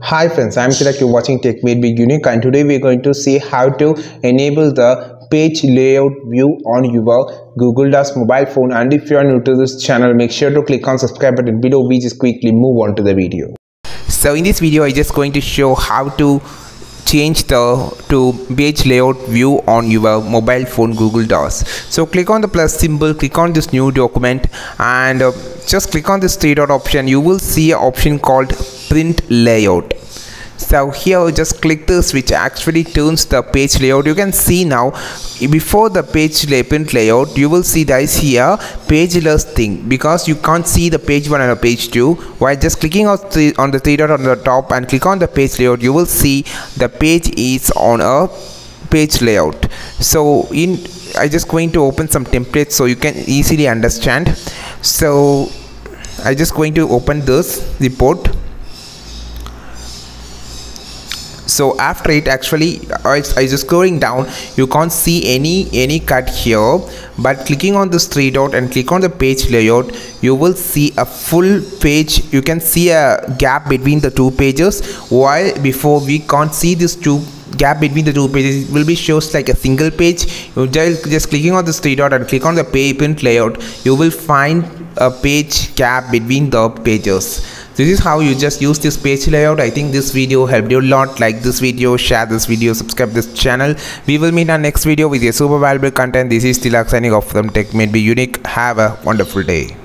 Hi friends, I'm Tilak. You're watching Tech Made Be Unique, and today we're going to see how to enable the page layout view on your Google Docs mobile phone. And if you are new to this channel, make sure to click on subscribe button below. We just quickly move on to the video. So in this video, I'm just going to show how to change the page layout view on your mobile phone Google Docs. So click on the plus symbol, click on this new document, and just click on this three dot option. You will see an option called print layout. So here just click this, which actually turns the page layout. You can see now before the print layout, you will see that is here pageless thing, because you can't see the page 1 and page 2. While just clicking on the three dot on the top and click on the page layout, you will see the page is on a page layout. So I just going to open some templates so you can easily understand. So I just going to open this report. So after it, actually I just going down, you can't see any cut here, but clicking on this three dot and click on the page layout, you will see a full page. You can see a gap between the two pages, while before we can't see this gap between the two pages. It will be shows like a single page. You just clicking on this three dot and click on the print layout, you will find a page gap between the pages. This is how you just use this page layout. I think this video helped you a lot. Like this video, share this video, subscribe this channel. We will meet on next video with a super valuable content. This is Tilak signing off from Tech Made Be Unique. Have a wonderful day.